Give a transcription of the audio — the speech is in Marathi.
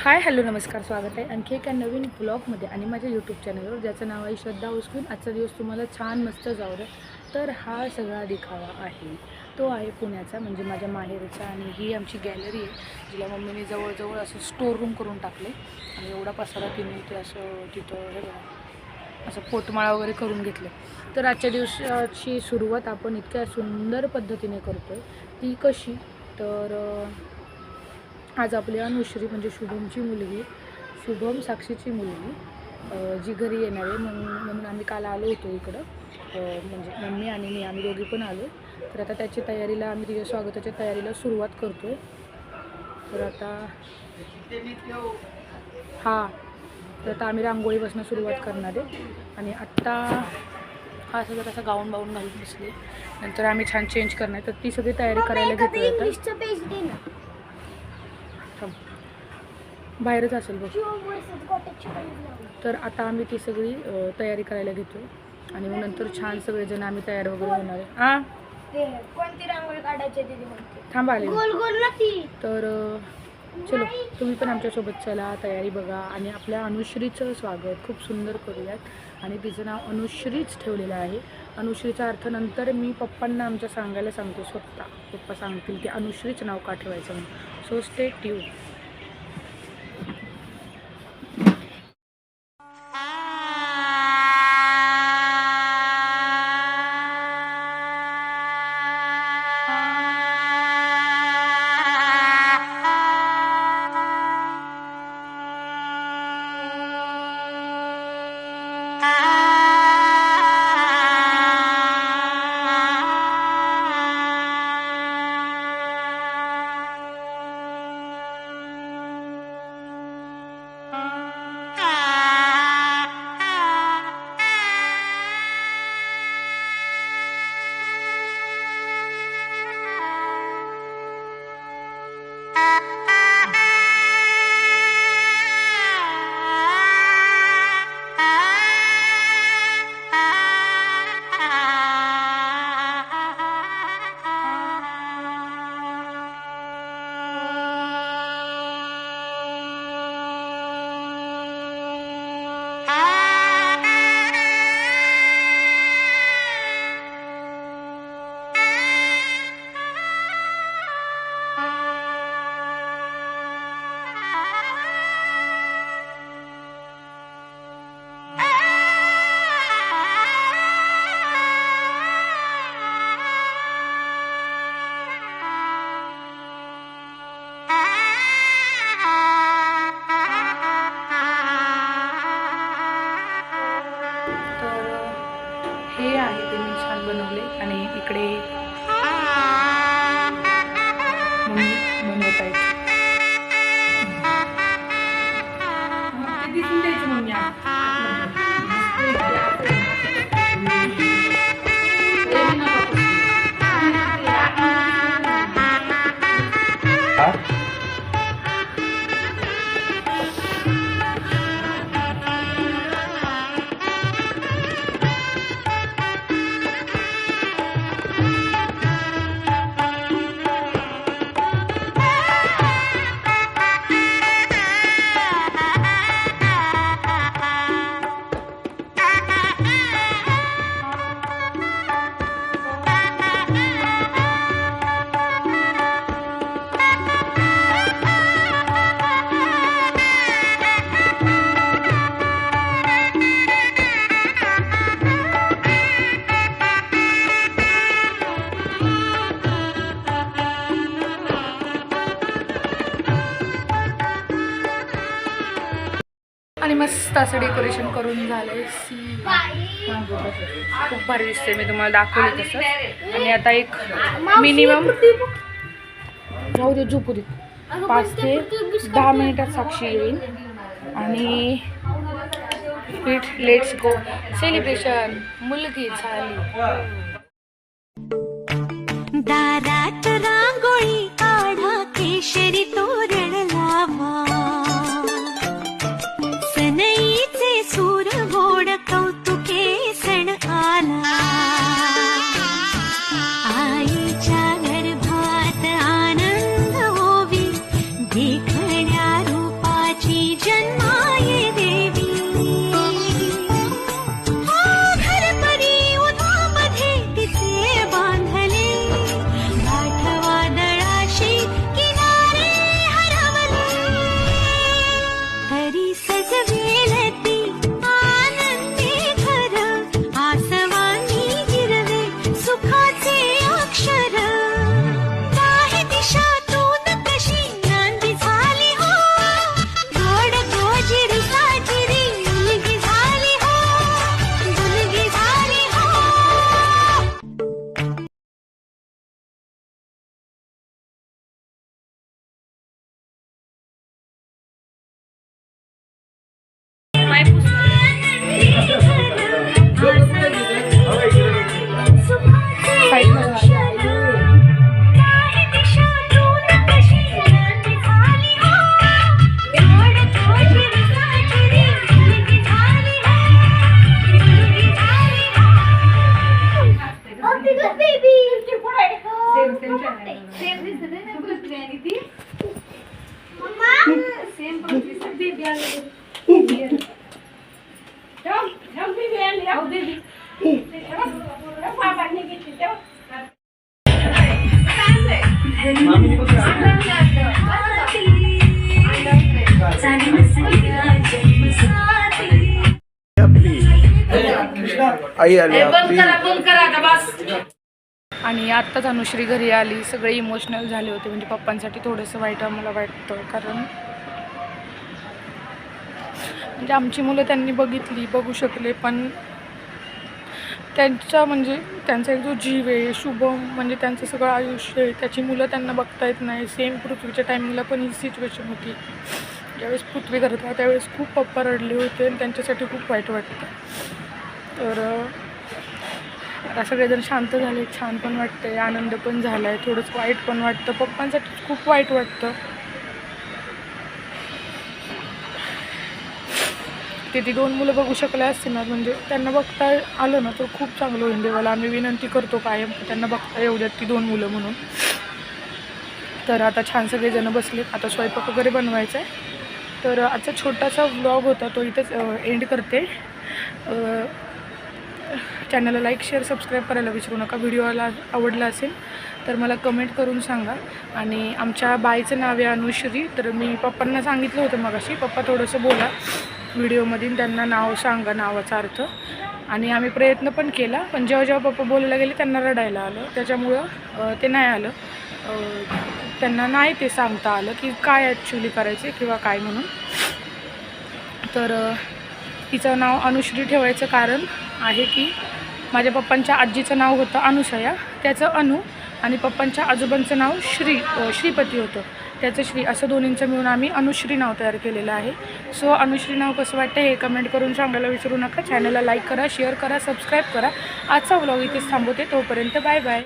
हाय हॅलो नमस्कार, स्वागत आहे आणखी एका नवीन ब्लॉगमध्ये आणि माझ्या यूट्यूब चॅनलवर, ज्याचं नाव आहे श्रद्धा उस्कून. आजचा दिवस तुम्हाला छान मस्त जाऊ दे. तर हा सगळा दिखावा आहे तो आहे पुण्याचा, म्हणजे माझ्या माहेरचा. आणि ही आमची गॅलरी आहे, जिला मम्मीने जवळजवळ असं स्टोर रूम करून टाकले. आणि एवढा पसारा तिने ते असं तिथं हे बघा असं पोटमाळा वगैरे करून घेतलं. तर आजच्या दिवसाची सुरुवात आपण इतक्या सुंदर पद्धतीने करतो आहे. ती कशी तर आज आपली अनुश्री म्हणजे शुभमची मुलगी, शुभम साक्षीची मुलगी जी घरी येणार आहे म्हणून आम्ही काल आलो होतो इकडं. म्हणजे मम्मी आणि मी आम्ही दोघी पण आलो. तर आता त्याची तयारीला आम्ही तिच्या स्वागताच्या तयारीला सुरुवात करतो आहे. तर आता तर आता आम्ही रांगोळीपासून सुरुवात करणार आहे. आणि आत्ता हा सगळं तसा गाऊन घालून बसले. नंतर आम्ही छान चेंज करणार. तर ती सगळी तयारी करायला घेतो. बाहेरच असेल बघ. तर आता आम्ही ती सगळी तयारी करायला घेतो आणि मग नंतर छान सगळेजण आम्ही तयार वगैरे होणार आहे. कोणती रांगोळी काढायची थांबा आले. गोल गोल नाही. तर चलो तुम्ही पण आमच्यासोबत चला, तयारी बघा आणि आपल्या अनुश्रीचं स्वागत खूप सुंदर करूयात. आणि तिचं नाव अनुश्रीच ठेवलेलं आहे. अनुश्रीचा अर्थ नंतर मी पप्पांना आमच्या सांगायला सांगते, स्वतः पप्पा सांगतील की अनुश्रीच नाव का ठेवायचं म्हणून. So stay tune. हे आहे ते मी छान बनवले. आणि इकडे मम्मी बनवत आहेत. दिसून द्यायचं मम्मी आणि मस्त असं डेकोरेशन करून झालंय. खूप भारी दिसते, मी तुम्हाला दाखवले तसं. आणि आता एक मिनिमम जाऊ दे, झोपू दे, 5 ते 10 मिनिटात साक्षी येईल. आणि लेट्स गो सेलिब्रेशन. मुलगी झाली. दारात रांगोळी काढा, केशरी तोरण लावा, सनईचे सूर गोड कौतुके सण आला. आईच्या गर्भात आनंद होवी, देखण्या रूपाची आई आली आपली. आणि आत्ताच अनुश्री घरी आली. सगळे इमोशनल झाले होते, म्हणजे पप्पांसाठी थोडंसं वाईट आम्हाला वाटतं, कारण म्हणजे आमची मुलं त्यांनी बघू शकले, पण त्यांचा एक जो जीव आहे शुभम, म्हणजे त्यांचं सगळं आयुष्य आहे, त्याची मुलं त्यांना बघता येत नाही. सेम पृथ्वीच्या टायमिंगला पण ही सिच्युएशन होती. ज्यावेळेस पृथ्वी करत होता त्यावेळेस खूप पप्पा रडले होते आणि त्यांच्यासाठी खूप वाईट वाटतं. तर आता सगळेजण शांत झाले, छान पण वाटतंय, आनंद पण झाला आहे, थोडंसं वाईट पण वाटतं. पप्पांसाठी खूप वाईट वाटतं. ते ती 2 मुलं बघू शकले असते ना, म्हणजे त्यांना बघता आलं ना तर खूप चांगलं होईल. देवाला आम्ही विनंती करतो कायम त्यांना बघता येऊ द्यात ती 2 मुलं म्हणून. तर आता छान सगळेजण बसले, आता स्वयंपाक वगैरे बनवायचा आहे. तर आजचा छोटासा व्लॉग होता तो इथेच एंड करते. चॅनलला लाईक शेअर सबस्क्राईब करायला विसरू नका. व्हिडिओला आवडला असेल तर मला कमेंट करून सांगा. आणि आमच्या बाईचं नाव आहे अनुश्री. तर मी पप्पांना सांगितलं होतं मगाशी, पप्पा थोडंसं बोला व्हिडिओमध्ये, त्यांना नाव सांगा, नावाचा अर्थ. आणि आम्ही प्रयत्न पण केला, पण जेव्हा पप्पा बोलायला गेले त्यांना रडायला आलं, त्याच्यामुळं ते नाही आलं. त्यांना नाही ते सांगता आलं की काय ॲक्च्युली करायचं किंवा काय म्हणून. तर तिचं नाव अनुश्री ठेवायचं कारण आहे की माझ्या पप्पांच्या आजीचं नाव होतं अनुसया, त्याचं अनु, आणि पप्पांच्या आजोबांचं नाव श्रीपती होतं, त्याचं श्री, असं दोन्हींचं मिळून आम्ही अनुश्री नाव तयार केलेलं आहे. सो अनुश्री नाव कसं वाटतं हे कमेंट करून सांगायला विसरू नका. चॅनलला लाईक करा, शेअर करा, सबस्क्राईब करा. आजचा व्लॉग इथेच थांबवते. तोपर्यंत बाय बाय.